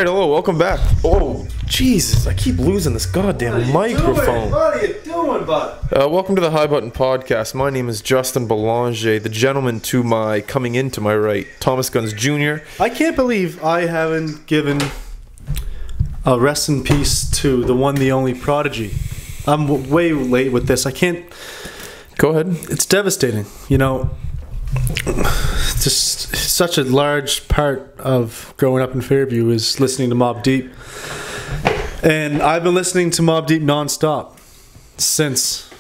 right, hello, welcome back. Oh, Jesus, I keep losing this goddamn microphone. What are you doing, bud? Welcome to the High Button Podcast. My name is Justin Belanger. The gentleman coming into my right, Thomas Guns Jr. I can't believe I haven't given a rest in peace to the one, the only Prodigy. I'm way late with this. I can't. Go ahead. It's devastating, you know. Just such a large part of growing up in Fairview is listening to Mobb Deep, and I've been listening to Mobb Deep nonstop since.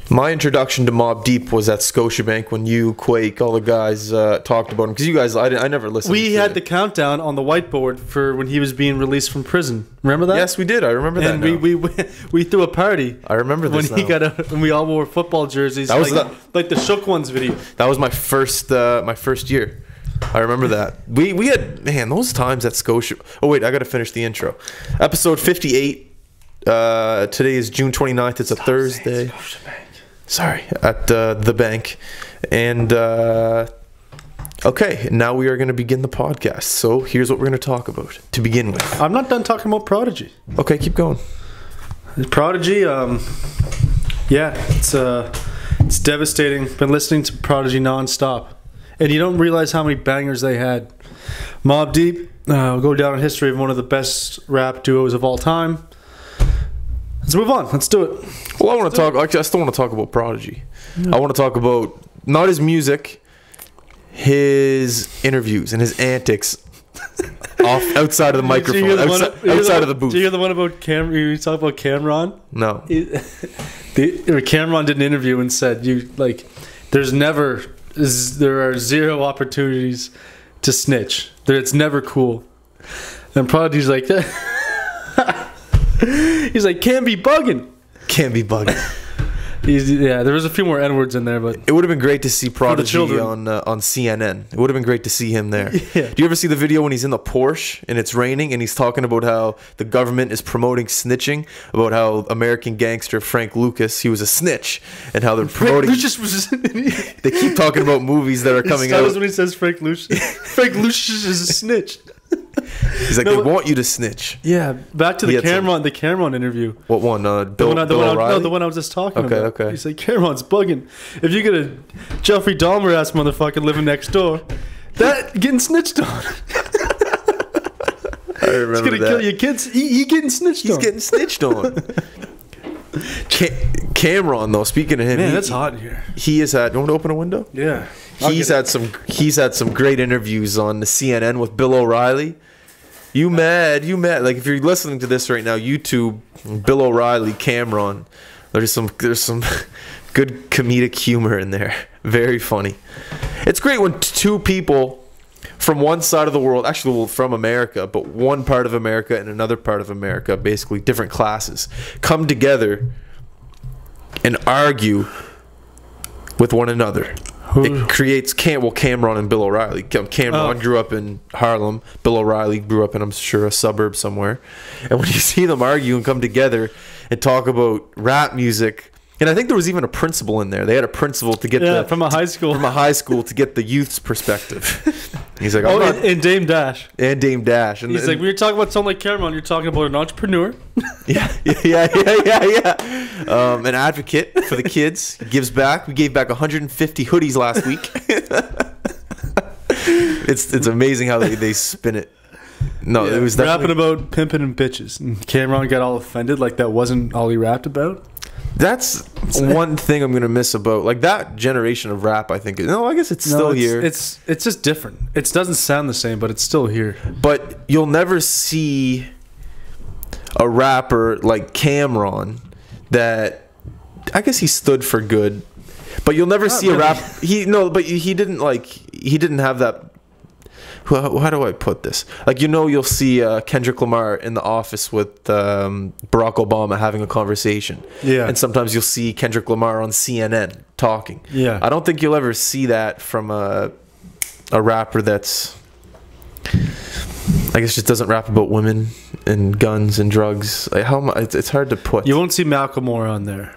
My introduction to Mobb Deep was at Scotiabank when you, Quake, all the guys talked about him. Because you guys, I never listened We had the countdown on the whiteboard for when he was being released from prison. Remember that? Yes, we did. I remember that. And we threw a party. I remember this when he got out, and we all wore football jerseys. That was like the Shook Ones video. That was my first year. I remember that. We had, man, those times at Scotia. Oh wait, I got to finish the intro. Episode 58. Today is June 29th. It's a Thursday. Sorry, at the bank. And okay, now we are going to begin the podcast. So here's what we're going to talk about to begin with. I'm not done talking about Prodigy. Okay, keep going. Prodigy, yeah, it's devastating. Been listening to Prodigy nonstop, and you don't realize how many bangers they had. Mobb Deep will go down in history of one of the best rap duos of all time. Let's move on. Let's do it. Well, I want to talk. Actually, I still want to talk about Prodigy. Yeah. I want to talk about not his music, his interviews and his antics outside of the microphone, outside of the booth. Do you hear the one about Cam? You talk about Cameron? No. Cameron did an interview and said, there are zero opportunities to snitch. It's never cool. And Prodigy's like that. He's like, can't be bugging. Can't be bugging. Yeah, there was a few more N-words in there, but it would have been great to see Prodigy on CNN. It would have been great to see him there. Yeah. Do you ever see the video when he's in the Porsche and it's raining and he's talking about how the government is promoting snitching, about how American gangster Frank Lucas, he was a snitch, and how they're promoting. They keep talking about movies that are coming out. When he says Frank Lucas. Frank Lucas is a snitch. He's like, they want you to snitch. Yeah, back to the Cameron interview. What one? The one I was just talking about. Okay. He's like, Cameron's bugging. If you get a Jeffrey Dahmer ass motherfucker living next door, that getting snitched on. I remember He's gonna kill your kids. He getting snitched on. He's getting snitched on. Cameron, though, speaking of him, man, that's hot in here. He has had. You want to open a window? Yeah. He's had some great interviews on the CNN with Bill O'Reilly. You mad? Like, if you're listening to this right now, YouTube, Bill O'Reilly, Cameron. There's some good comedic humor in there. Very funny. It's great when two people from one side of the world, actually from America, but one part of America and another part of America, basically different classes, come together and argue with one another. It creates Cameron and Bill O'Reilly. Cameron grew up in Harlem. Bill O'Reilly grew up in, I'm sure, a suburb somewhere. And when you see them argue and come together and talk about rap music, and I think there was even a principal in there. They had a principal to get from a high school to get the youth's perspective. He's like, and Dame Dash. And He's like, we were talking about someone like Cameron. You're talking about an entrepreneur. Yeah. An advocate for the kids. He gives back. We gave back 150 hoodies last week. It's amazing how they spin it. No, it was rapping about pimping and bitches. And Cameron got all offended, like that wasn't all he rapped about. That's one thing I'm gonna miss about like that generation of rap. I think. No, I guess it's still here. It's just different. It doesn't sound the same, but it's still here. But you'll never see a rapper like Cameron that, I guess he stood for good, but you'll never see a rap. He didn't have that. How do I put this? Like, you'll see Kendrick Lamar in the office with Barack Obama having a conversation. Yeah. And sometimes you'll see Kendrick Lamar on CNN talking. Yeah. I don't think you'll ever see that from a rapper that's, I guess, just doesn't rap about women and guns and drugs. Like, it's hard to put. You won't see Macklemore on there.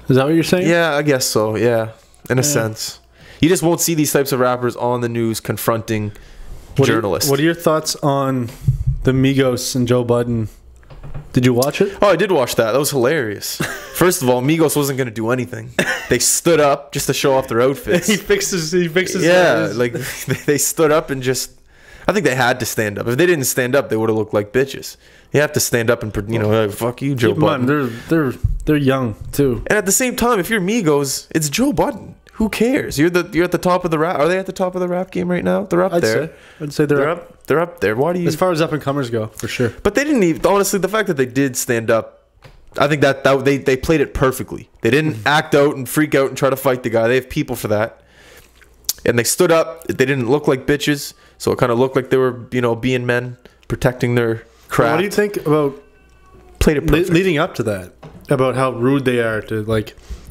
Is that what you're saying? Yeah, I guess so. Yeah, in a sense. You just won't see these types of rappers on the news confronting journalists. What are your thoughts on the Migos and Joe Budden. Did you watch it? Oh, I did watch that. That was hilarious. First of all, Migos wasn't going to do anything. They stood up just to show off their outfits. He fixes. Yeah, like they stood up and just. I think they had to stand up. If they didn't stand up, they would have looked like bitches. You have to stand up and like, fuck you, Joe Budden. They're young too. And at the same time, if you're Migos, it's Joe Budden. Who cares? You're at the top of the rap. Are they at the top of the rap game right now? They're up there. I'd say they're up. They're up there. Why do you? As far as up and comers go, for sure. But they didn't even. Honestly, the fact that they did stand up, I think that they played it perfectly. They didn't act out and freak out and try to fight the guy. They have people for that. And they stood up. They didn't look like bitches, so it kind of looked like they were, being men, protecting their craft. What do you think about played it perfect. leading up to that? About how rude they are to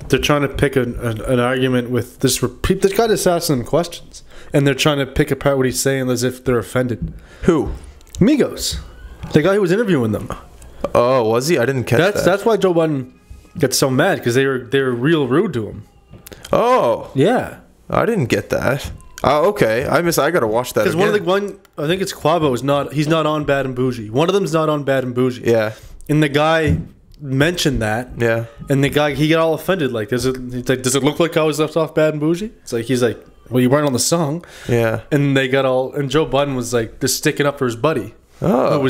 they're trying to pick an argument with this guy that's asking them questions, and they're trying to pick apart what he's saying as if they're offended. Who? Migos, the guy who was interviewing them. Oh, was he? I didn't catch that. That's why Joe Budden gets so mad, because they were real rude to him. Oh, yeah. I didn't get that. Okay, I gotta watch that. Because I think it's Quavo he's not on Bad and Bougie. One of them's not on Bad and Bougie. Yeah. And the guy mentioned that. Yeah. And the guy, he got all offended. Does it look like I was left off Bad and Bougie? He's like, well, you weren't on the song. Yeah. And and Joe Budden was just sticking up for his buddy. Oh. Who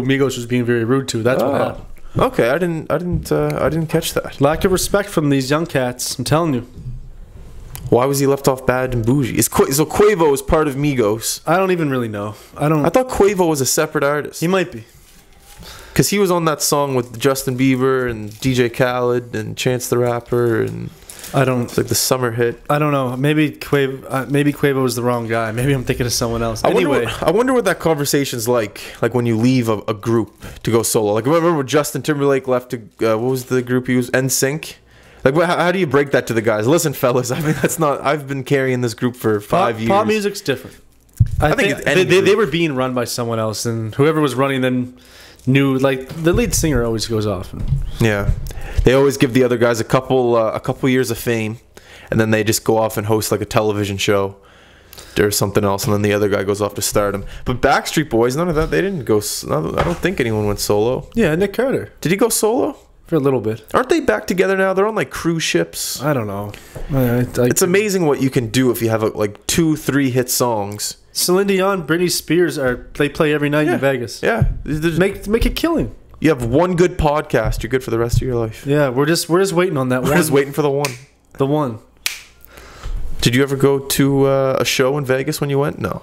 Migos was being very rude to. That's what happened. Okay, I didn't catch that. Lack of respect from these young cats. I'm telling you. Why was he left off Bad and Bougie? So Quavo is part of Migos. I don't even really know. I thought Quavo was a separate artist. He might be. Because he was on that song with Justin Bieber and DJ Khaled and Chance the Rapper, and it's like the summer hit. I don't know. Maybe Quavo was the wrong guy. Maybe I'm thinking of someone else. Anyway, I wonder what that conversation's like when you leave a group to go solo. Like, remember when Justin Timberlake left to what was the group he was? NSYNC. Like, how do you break that to the guys? Listen, fellas, I mean, I've been carrying this group for 5 years. Pop music's different. I think they were being run by someone else, and whoever was running them knew. The lead singer always goes off. Yeah, they always give the other guys a couple years of fame, and then they just go off and host a television show or something else, and then the other guy goes off to stardom. But Backstreet Boys, none of that. They didn't go. I don't think anyone went solo. Yeah, Nick Carter. Did he go solo? For a little bit. Aren't they back together now? They're on cruise ships. I don't know. It's amazing what you can do if you have 2-3 hit songs. Celine Dion, Britney Spears they play every night in Vegas. Yeah, make a killing. You have one good podcast, you're good for the rest of your life. Yeah, we're just waiting on that one. We're just waiting for the one. The one. Did you ever go to a show in Vegas when you went? No.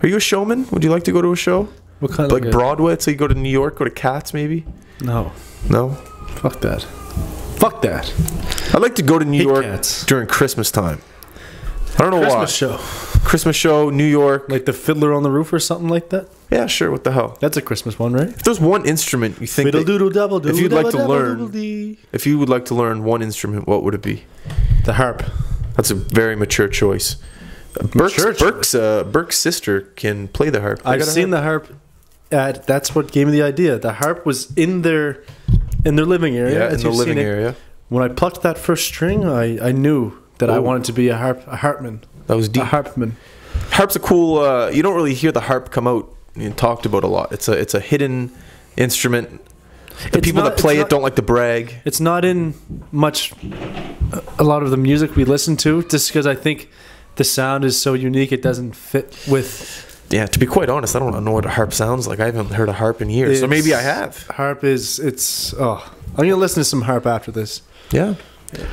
Are you a showman? Would you like to go to a show? What kind of Broadway? So you go to New York, go to Cats maybe? No. Fuck that. I'd like to go to New York during Christmas time. I don't know why. Christmas show, New York. Like the Fiddler on the Roof or something like that? Yeah, sure. What the hell? That's a Christmas one, right? If there's one instrument you think if you'd like to learn, if you would like to learn one instrument, what would it be? The harp. That's a very mature choice. Burke's sister can play the harp. I've seen the harp. That's what gave me the idea. The harp was in their living area. Yeah, in the living area. When I plucked that first string, I knew that I wanted to be a harpman. That was deep. A harpman. Harp's a cool. You don't really hear the harp come out and talked about a lot. It's a hidden instrument. The people that play it don't like to brag. It's not in a lot of the music we listen to, just because I think the sound is so unique. It doesn't fit with. Yeah, to be quite honest, I don't know what a harp sounds like. I haven't heard a harp in years, so maybe I have. Harp I'm gonna listen to some harp after this. Yeah.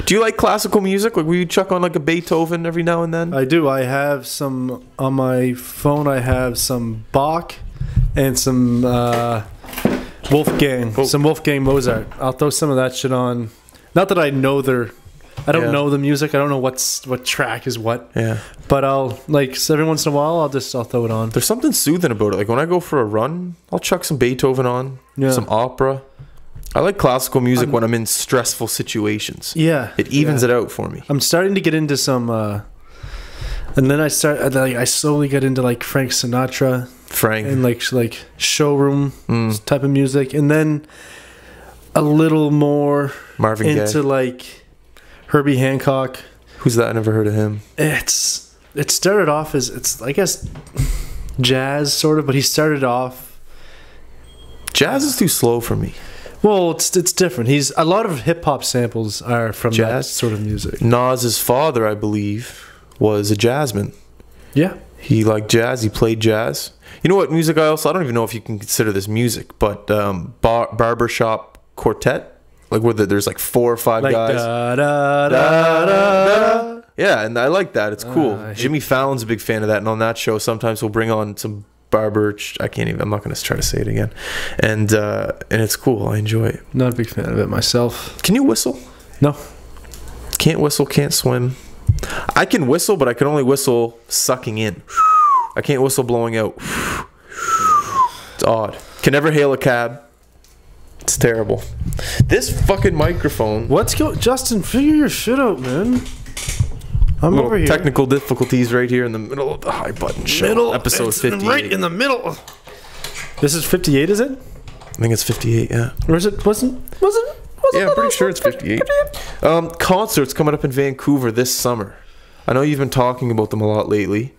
Do you like classical music? Will you chuck on a Beethoven every now and then? I do. I have some on my phone. I have some Bach and some Wolfgang. Some Wolfgang Mozart. I'll throw some of that shit on. Not that I know I don't know the music. I don't know what track is what. Yeah. But I'll every once in a while I'll throw it on. There's something soothing about it. Like when I go for a run, I'll chuck some Beethoven on. Yeah. Some opera. I like classical music when I'm in stressful situations. Yeah. It evens it out for me. I'm starting to get into some and then I slowly get into Frank Sinatra. And like showroom type of music, and then a little more Marvin into Gaye. Herbie Hancock. Who's that? I never heard of him. It started off as I guess jazz sort of, but he started off. Jazz is too slow for me. Well, it's different. He's a lot of hip hop samples are from that Jazz? sort of music. Nas's father, I believe, was a jazzman. Yeah. He liked jazz. He played jazz. You know what music I don't even know if you can consider this music, but barbershop quartet, like where there's like 4 or 5 Like guys. da, da, da, da. Yeah, and I like that. It's cool. Jimmy Fallon's a big fan of that, and on that show, sometimes we'll bring on some I'm not going to try to say it again. And it's cool. I enjoy it. Not a big fan of it myself. Can you whistle? No. Can't whistle, can't swim. I can whistle, but I can only whistle sucking in. I can't whistle blowing out. It's odd. Can never hail a cab. It's terrible. This fucking microphone. Justin, figure your shit out, man. I'm over here. Technical difficulties right here in the middle of the high button show. Episode 58. Right in the middle. This is 58, is it? I think it's 58, yeah. Or is it? Wasn't Yeah, I'm pretty sure it's 58. Concerts coming up in Vancouver this summer. I know you've been talking about them a lot lately.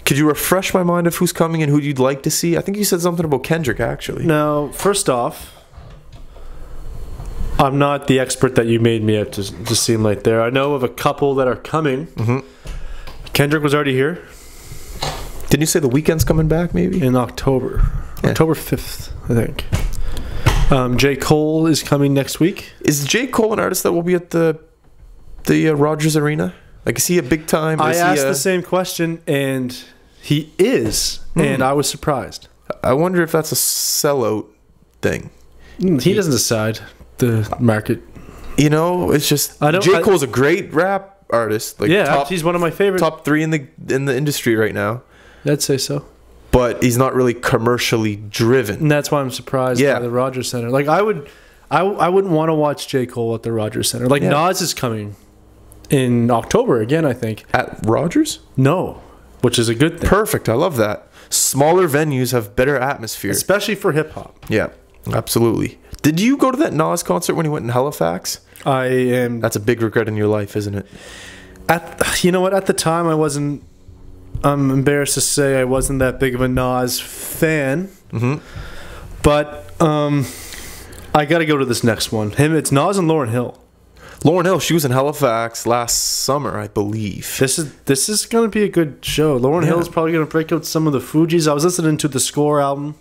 Could you refresh my mind of who's coming and who you'd like to see? I think you said something about Kendrick, actually. Now, first off, I'm not the expert that you made me out to seem like there. I know of a couple that are coming. Mm-hmm. Kendrick was already here. Didn't you say the weekend's coming back, maybe? In October. Yeah. October 5th, I think. J. Cole is coming next week. Is J. Cole an artist that will be at the Rogers Arena? Like, is he a big time? I asked the same question, and he is, and I was surprised. I wonder if that's a sellout thing. He doesn't decide the market. You know, it's just J. Cole's a great rap artist. Like, yeah, he's one of my favorite. Top 3 in the industry right now. I'd say so. But he's not really commercially driven. And that's why I'm surprised by the Rogers Center. Like, I wouldn't want to watch J. Cole at the Rogers Center. Like, Nas is coming in October again, I think. At Rogers? No, which is a good thing. Perfect. I love that. Smaller venues have better atmosphere. Especially for hip-hop. Yeah, absolutely. Did you go to that Nas concert when he went in Halifax? I am. That's a big regret in your life, isn't it? You know what? At the time, I'm embarrassed to say I wasn't that big of a Nas fan. Mm-hmm. But I got to go to this next one. It's Nas and Lauryn Hill. Lauryn Hill, she was in Halifax last summer, I believe. This is going to be a good show. Lauryn Hill is probably going to break out some of the Fugees. I was listening to the Score album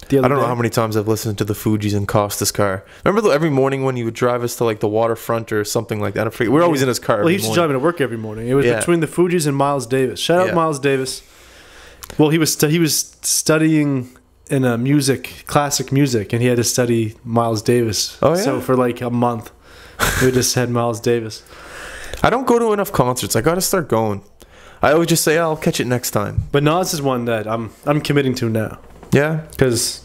the other I don't day. know how many times I've listened to the Fugees in Costa's car. Remember every morning when he would drive us to like the waterfront or something like that? I forget. We're always in his car. Well, he used to drive me to work every morning. It was between the Fugees and Miles Davis. Shout out Miles Davis. Well, he was studying in classic music, and he had to study Miles Davis. Oh, yeah? So for like a month, we just had Miles Davis. I don't go to enough concerts. I got to start going. I always just say, I'll catch it next time. But Nas is one that I'm committing to now. Yeah, because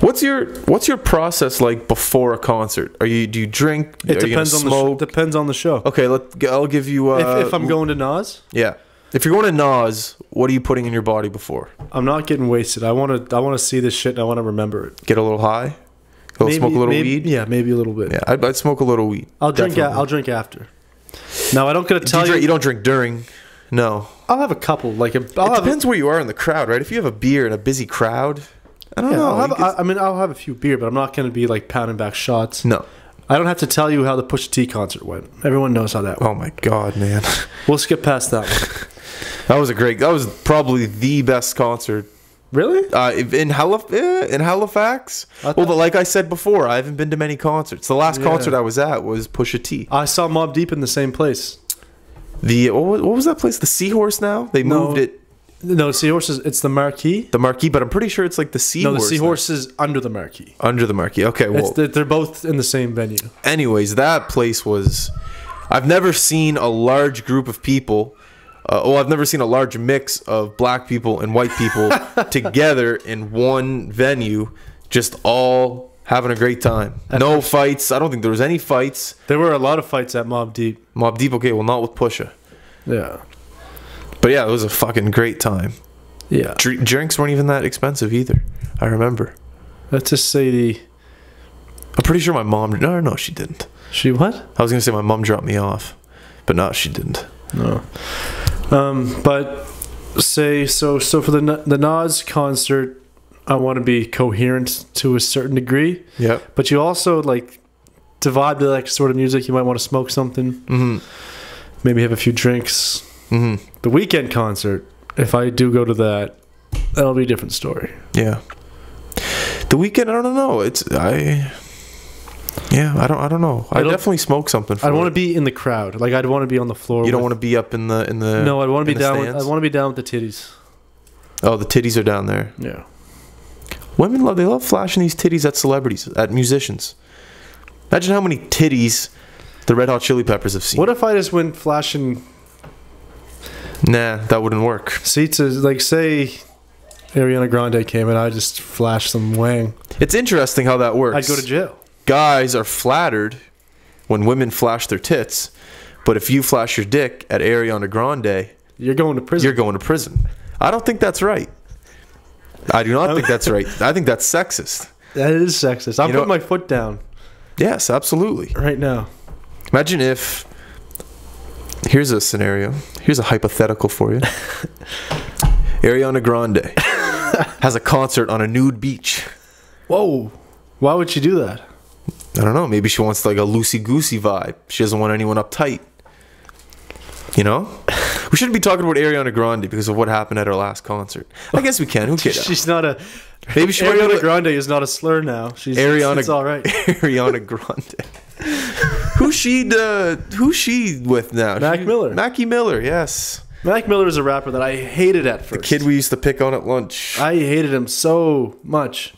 what's your process like before a concert? Do you drink? It depends on the depends on the show. Okay, I'll give you. If I'm going to Nas, yeah. If you're going to Nas, what are you putting in your body before? I'm not getting wasted. I want to see this shit and I want to remember it. Get a little high. Smoke a little weed. Yeah, maybe a little bit. Yeah, I'd smoke a little weed. I'll drink after. Now I don't get to tell you. You don't drink during. No. I'll have a couple. It depends where you are in the crowd, right? If you have a beer in a busy crowd, I don't know. I'll have a few beer, but I'm not going to be like pounding back shots. No. I don't have to tell you how the Pusha T concert went. Everyone knows how that went. Oh my god, man. We'll skip past that one. That was probably the best concert. Really? In Halifax? Well, but like I said before, I haven't been to many concerts. The last concert I was at was Pusha T. I saw Mobb Deep in the same place. What was that place? The Seahorse now? They moved it. No, Seahorse it's the Marquee. The Marquee, but I'm pretty sure it's like the Seahorse. No, the Seahorse is under the Marquee. Under the Marquee. Okay, well. They're both in the same venue. Anyways, that place was... I've never seen a large group of people... I've never seen a large mix of black people and white people together in one venue, just all having a great time. No fights. I don't think there was any fights. There were a lot of fights at Mobb Deep. Mobb Deep, okay, well, not with Pusha. Yeah. But yeah, it was a fucking great time. Yeah. Drinks weren't even that expensive either. I remember. Let's just say I'm pretty sure my mom... No, she didn't. She what? I was going to say my mom dropped me off. But no, she didn't. No. But say so for the Nas concert, I want to be coherent to a certain degree. Yeah. But you also like to vibe to that sort of music. You might want to smoke something. Mm-hmm. Maybe have a few drinks. Mm-hmm. The Weekend concert, if I do go to that, that'll be a different story. Yeah. The Weekend, I don't know. I don't know. I definitely smoke something. I'd want to be in the crowd. Like I'd want to be on the floor. You don't want to be up in the. No, I'd want to be down. Stands? I want to be down with the titties. Oh, the titties are down there. Yeah. Women love flashing these titties at celebrities, at musicians. Imagine how many titties the Red Hot Chili Peppers have seen. What if I just went flashing? Nah, that wouldn't work. See, to like say Ariana Grande came and I just flashed some wang. It's interesting how that works. I'd go to jail. Guys are flattered when women flash their tits, but if you flash your dick at Ariana Grande, you're going to prison. You're going to prison. I don't think that's right. I do not think that's right. I think that's sexist. That is sexist. I'm putting my foot down. Yes, absolutely. Right now. Imagine if... Here's a scenario. Here's a hypothetical for you. Ariana Grande has a concert on a nude beach. Whoa. Why would she do that? I don't know. Maybe she wants like a loosey-goosey vibe. She doesn't want anyone uptight. You know? We shouldn't be talking about Ariana Grande because of what happened at her last concert. I guess we can. Who cares? She's not a... Maybe she Ariana Grande is not a slur now. She's Ariana. It's all right. Ariana Grande. Who's she with now? Miller. Mackie Miller, yes. Mac Miller is a rapper that I hated at first. The kid we used to pick on at lunch. I hated him so much.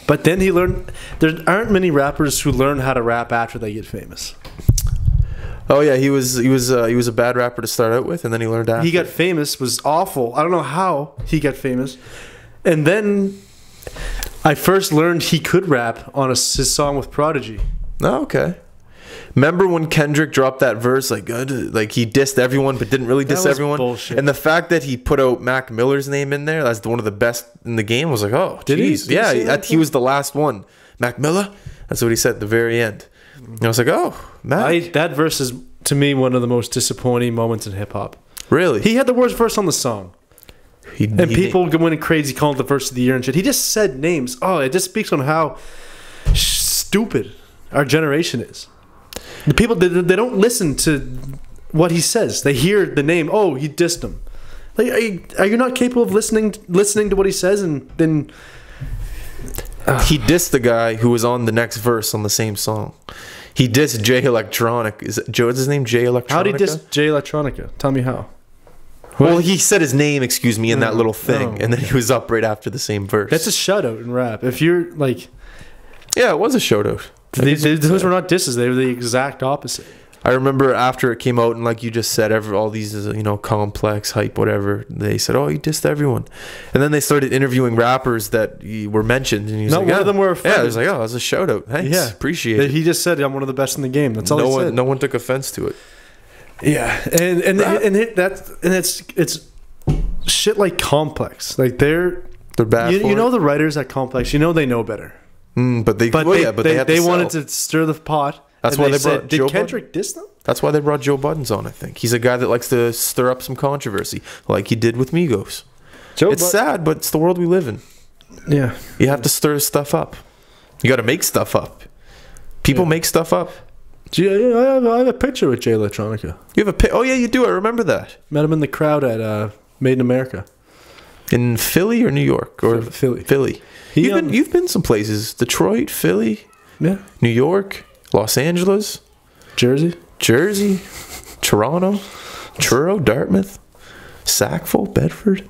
But then he learned... There aren't many rappers who learn how to rap after they get famous. Oh yeah, he was a bad rapper to start out with, and then he learned after. He got famous, was awful. I don't know how he got famous. And then I first learned he could rap on his song with Prodigy. Oh, okay. Remember when Kendrick dropped that verse, like he dissed everyone, but didn't really diss everyone? Bullshit. And the fact that he put out Mac Miller's name in there, that's one of the best in the game, was like, oh, jeez. Yeah, he was the last one. Mac Miller? That's what he said at the very end. And I was like, oh, Mac. That verse is, to me, one of the most disappointing moments in hip-hop. Really? He had the worst verse on the song. People went crazy calling it the verse of the year and shit. He just said names. Oh, it just speaks on how stupid our generation is. The people, they don't listen to what he says. They hear the name. Oh, he dissed him. Like, are you not capable of listening to what he says and then... He dissed the guy who was on the next verse on the same song. He dissed Jay Electronica. Is his name Jay Electronica? How did he diss Jay Electronica? Tell me how. Well, he said his name, in that little thing, and then he was up right after the same verse. That's a shutout in rap. If you're like... Yeah, it was a shoutout. Those were not disses. They were the exact opposite. I remember after it came out, and like you just said, all these, complex, hype, whatever, they said, oh, you dissed everyone. And then they started interviewing rappers that were mentioned. And he was one of them were offended. Yeah, it was like, oh, that was a shout-out. Thanks. Yeah. Appreciate it. He just said, I'm one of the best in the game. That's all he said. No one took offense to it. Yeah. It's shit like Complex. Like, they're bad You know the writers at Complex, they know better. But they wanted to stir the pot. That's why they brought Joe Did Kendrick diss them? That's why they brought Joe Budden on, I think. He's a guy that likes to stir up some controversy, like he did with Migos. It's sad, but it's the world we live in. Yeah. You have to stir stuff up. You got to make stuff up. People make stuff up. I have a picture with Jay Electronica. You have Oh, yeah, you do. I remember that. Met him in the crowd at Made in America. In Philly or New York? Or Philly. You've been some places. Detroit, Philly, yeah, New York, Los Angeles, Jersey, Toronto, Truro, Dartmouth, Sackville, Bedford.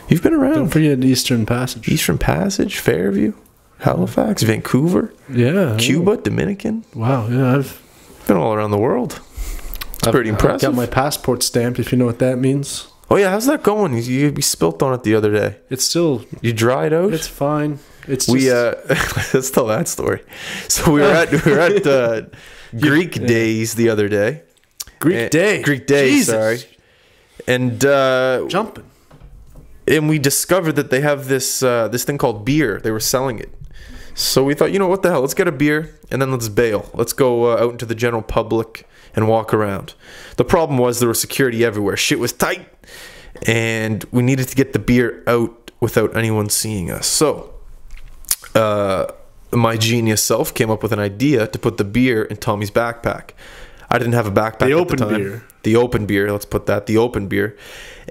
You've been around. Don't forget Eastern Passage, Fairview, Halifax, Vancouver, Cuba, Dominican. Wow, yeah, I've been all around the world. It's pretty impressive. I've got my passport stamped, if you know what that means. Oh yeah, how's that going? You spilt on it the other day. It's still... You dried out? It's fine. It's just... let's tell that story. So we were at Greek Days the other day. Greek Day, Jesus. Sorry. And jumping. And we discovered that they have this thing called beer. They were selling it. So we thought, what the hell? Let's get a beer and then let's bail. Let's go out into the general public and walk around. The problem was there was security everywhere. Shit was tight. and we needed to get the beer out without anyone seeing us. So my genius self came up with an idea to put the beer in Tommy's backpack. I didn't have a backpack The at open the time. beer. The open beer, let's put that, the open beer.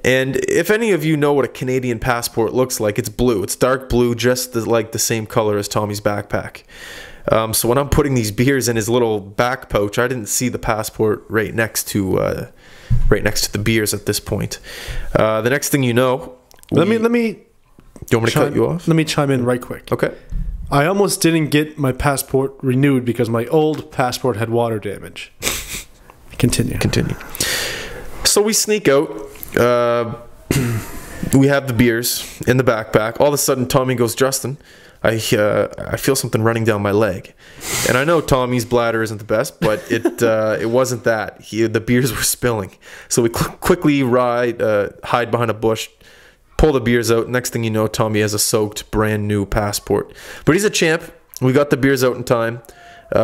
And if any of you know what a Canadian passport looks like, it's blue. It's dark blue, just like the same color as Tommy's backpack. So when I'm putting these beers in his little back pouch, I didn't see the passport right next to the beers at this point. The next thing you know, Let me. Do you want me to cut you off? Let me chime in right quick. Okay. I almost didn't get my passport renewed because my old passport had water damage. Continue. So we sneak out. We have the beers in the backpack. All of a sudden, Tommy goes, "Justin, I feel something running down my leg." And I know Tommy's bladder isn't the best, but it wasn't that. The beers were spilling. So we quickly hide behind a bush, pull the beers out. Next thing you know, Tommy has a soaked, brand new passport. But he's a champ. We got the beers out in time.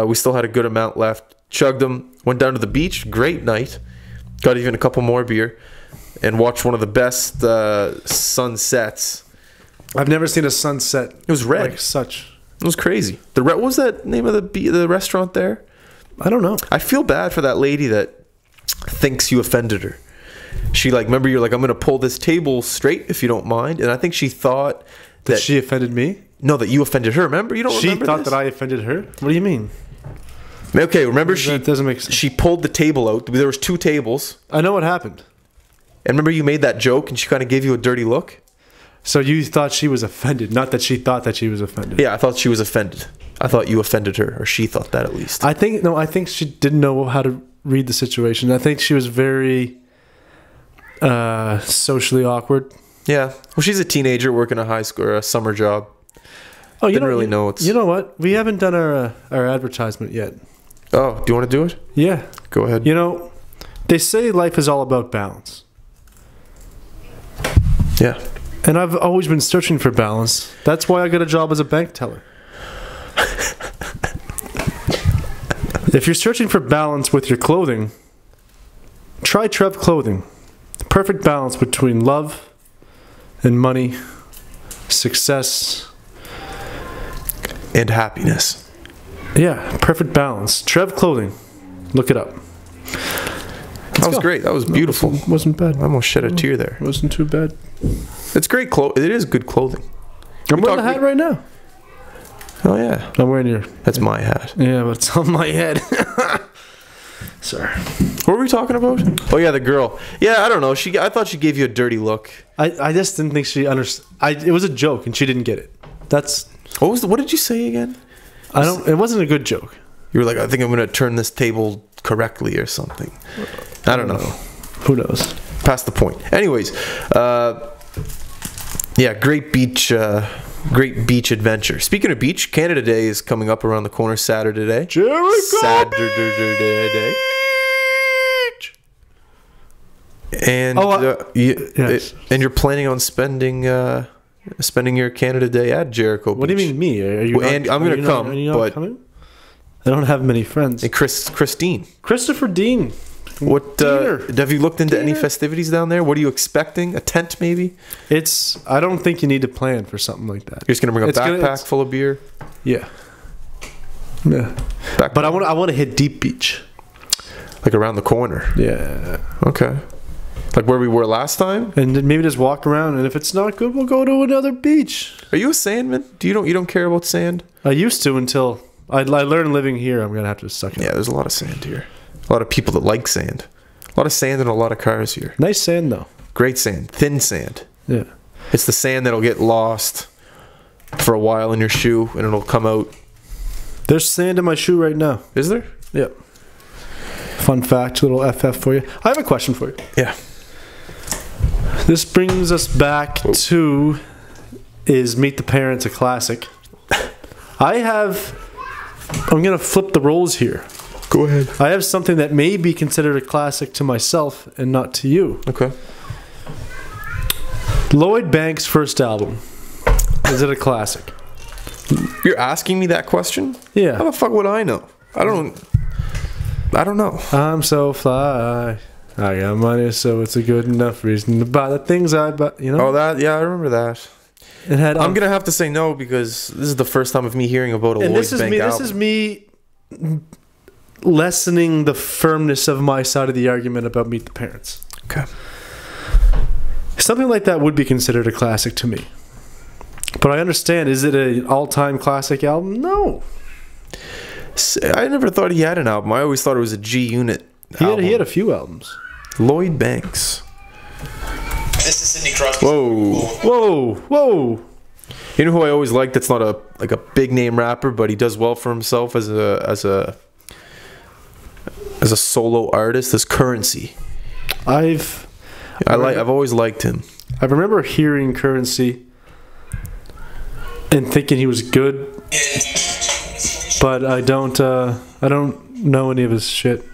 We still had a good amount left. Chugged them. Went down to the beach. Great night. Got even a couple more beer. And watched one of the best sunsets. I've never seen a sunset. It was red. Like such. It was crazy. What was that name of the restaurant there? I don't know. I feel bad for that lady that thinks you offended her. She remember you're like, "I'm going to pull this table straight if you don't mind." And I think she thought that she offended me. No, that you offended her. Remember? You don't remember She thought this? that I offended her? What do you mean? Okay, remember That doesn't make sense. she pulled the table out. There was 2 tables. I know what happened. And remember you made that joke and she kind of gave you a dirty look? So you thought she was offended, not that she thought that she was offended. Yeah, I thought she was offended. I thought you offended her, or she thought that at least. I think she didn't know how to read the situation. I think she was very socially awkward. Yeah. Well, she's a teenager working a high school or a summer job. Oh, you Didn't really know it's... You know what? We haven't done our advertisement yet. Oh, do you want to do it? Yeah. Go ahead. You know, they say life is all about balance. Yeah. And I've always been searching for balance. That's why I got a job as a bank teller. If you're searching for balance with your clothing, try Trev Clothing. Perfect balance between love and money, success, and happiness. Yeah, perfect balance. Trev Clothing. Look it up. That was great. That was beautiful. Wasn't bad. I almost shed a tear there. Wasn't too bad. It's great clothing. It is good clothing. I'm wearing the hat right now. Oh, yeah. I'm wearing your... That's my hat. Yeah, but it's on my head. Sorry. What were we talking about? Oh, yeah, the girl. Yeah, I don't know. I thought she gave you a dirty look. I just didn't think she understood. It was a joke, and she didn't get it. That's... What did you say again? It wasn't a good joke. You were like, I think I'm going to turn this table correctly or something. I don't know. Who knows? Past the point. Anyways, yeah, great beach adventure. Speaking of beach, Canada Day is coming up around the corner Saturday. Saturday. And yes. And you're planning on spending your Canada Day at Jericho Beach. What do you mean me? Are you? And I'm going to come, but coming? I don't have many friends. And Christine. Christopher Dean. What have you looked into any festivities down there? What are you expecting? A tent, maybe? I don't think you need to plan for something like that. You're just gonna bring a backpack full of beer. Yeah. Yeah. Backpack. But I want to hit Deep Beach. Like around the corner. Yeah. Okay. Like where we were last time. And then maybe just walk around. And if it's not good, we'll go to another beach. Are you a sandman? You don't care about sand? I used to until I learned living here. I'm gonna have to suck it. Yeah, there's a lot of sand here. A lot of people that like sand. A lot of sand and a lot of cars here. Nice sand, though. Great sand. Thin sand. Yeah. It's the sand that'll get lost for a while in your shoe and it'll come out. There's sand in my shoe right now. Is there? Yep. Fun fact, little FF for you. I have a question for you. Yeah. This brings us back to, is Meet the Parents a classic? I'm going to flip the roles here. Go ahead. I have something that may be considered a classic to myself and not to you. Okay. Lloyd Banks' first album. Is it a classic? You're asking me that question? Yeah. How the fuck would I know? I don't know. I'm so fly. I got money, so it's a good enough reason to buy the things I buy. You know? Oh, that, yeah, I remember that. It had. I'm gonna have to say no because this is the first time of me hearing about a Lloyd Bank album. This is me lessening the firmness of my side of the argument about Meet the Parents. Okay. Something like that would be considered a classic to me. But I understand, is it an all-time classic album? No. I never thought he had an album. I always thought it was a G Unit album. He had a few albums. Lloyd Banks. This is Sidney Crosby. Whoa. You know who I always liked that's not a big name rapper, but he does well for himself as a solo artist, is Currency. I've always liked him. I remember hearing Currency and thinking he was good, but I don't know any of his shit.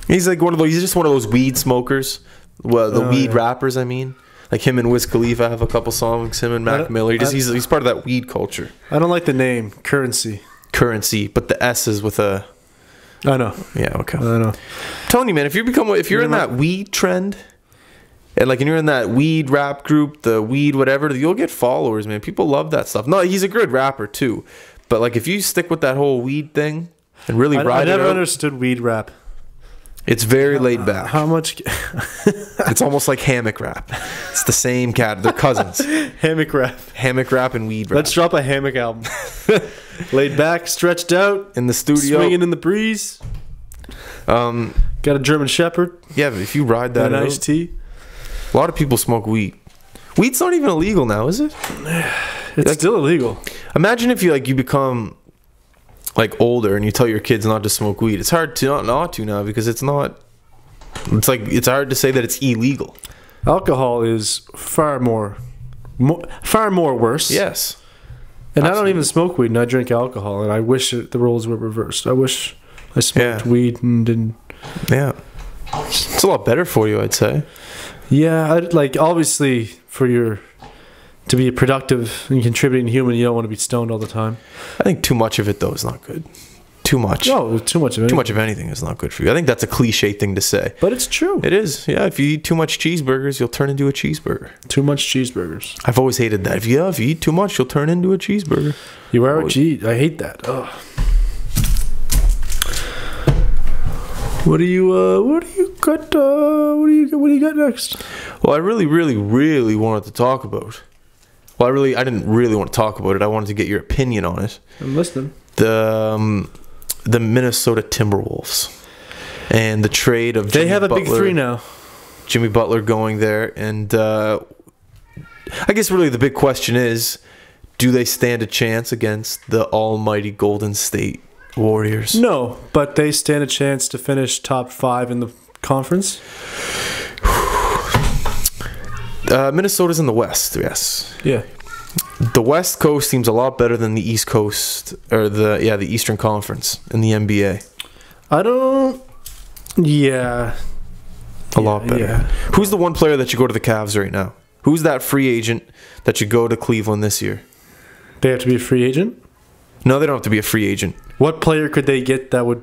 He's like he's just one of those weed smokers. Well, the weed rappers, I mean. Like him and Wiz Khalifa have a couple songs, him and Mac Miller. He's part of that weed culture. I don't like the name, Currency, but the S is with a... I know. Yeah, okay. I know. I'm telling you, man, if you're in that weed trend, and you're in that weed rap group, the weed whatever, you'll get followers, man. People love that stuff. No, he's a good rapper too. But if you stick with that whole weed thing and really ride it out... I never understood weed rap. It's very laid back. How much? It's almost like hammock rap. It's the same cat. They're cousins. Hammock rap and weed rap. Let's drop a hammock album. Laid back, stretched out in the studio, swinging in the breeze. Got a German Shepherd. Yeah, but if you ride that, an iced tea. A lot of people smoke weed. Weed's not even illegal now, is it? It's still illegal. Imagine if you become older and you tell your kids not to smoke weed. It's hard to not to now because it's not. It's hard to say that it's illegal. Alcohol is far more worse. Yes. And absolutely. I don't even smoke weed and I drink alcohol, and I wish the roles were reversed. I wish I smoked weed and didn't. Yeah. It's a lot better for you, I'd say. Yeah, obviously to be a productive and contributing human, you don't want to be stoned all the time. I think too much of it, though, is not good. Too much. No, too much of anything. Too much of anything is not good for you. I think that's a cliche thing to say. But it's true. It is. Yeah, if you eat too much cheeseburgers, you'll turn into a cheeseburger. Too much cheeseburgers. I've always hated that. If you eat too much, you'll turn into a cheeseburger. You are what you eat. I hate that. Ugh. What do you got next? Well, I really, really, really wanted to talk about. Well, I didn't really want to talk about it. I wanted to get your opinion on it. I'm listening. The Minnesota Timberwolves and the trade of Jimmy Butler. Big three now. Jimmy Butler going there, and I guess really the big question is, do they stand a chance against the almighty Golden State Warriors? No, but they stand a chance to finish top 5 in the conference. Minnesota's in the West, yes. Yeah. The West Coast seems a lot better than the East Coast, or the Eastern Conference in the NBA. A lot better. Yeah. Who's the one player that should go to the Cavs right now? Who's that free agent that should go to Cleveland this year? They have to be a free agent? No, they don't have to be a free agent. What player could they get that would...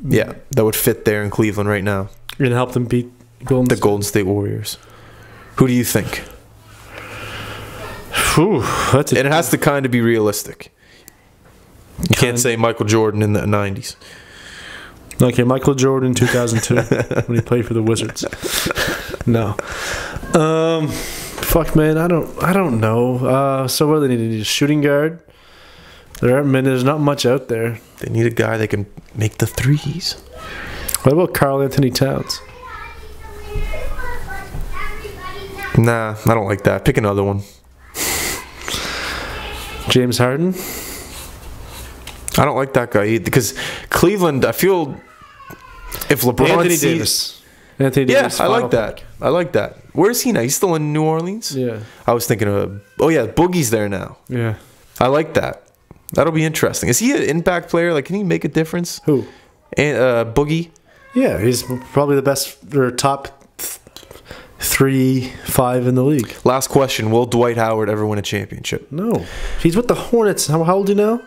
Yeah, that would fit there in Cleveland right now. You're going to help them beat Golden State Warriors. Who do you think? Whew, and it has to kind of be realistic. You can't say Michael Jordan in the 90s. Okay, Michael Jordan 2002 when he played for the Wizards. No. Fuck, man, I don't know. So what do they need? A shooting guard? There's not much out there. They need a guy that can make the threes. What about Karl Anthony Towns? Nah, I don't like that. Pick another one. James Harden? I don't like that guy either, because Cleveland, I feel if LeBron Anthony Davis. Yeah, I like that. I like that. Where is he now? He's still in New Orleans? Yeah. I was thinking of Boogie's there now. Yeah. I like that. That'll be interesting. Is he an impact player? Can he make a difference? Who? And Boogie? Yeah, he's probably the best or top 3-5 in the league. Last question. Will Dwight Howard ever win a championship? No. He's with the Hornets. How old are you now?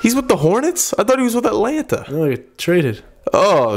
He's with the Hornets? I thought he was with Atlanta. No, he got traded. Oh,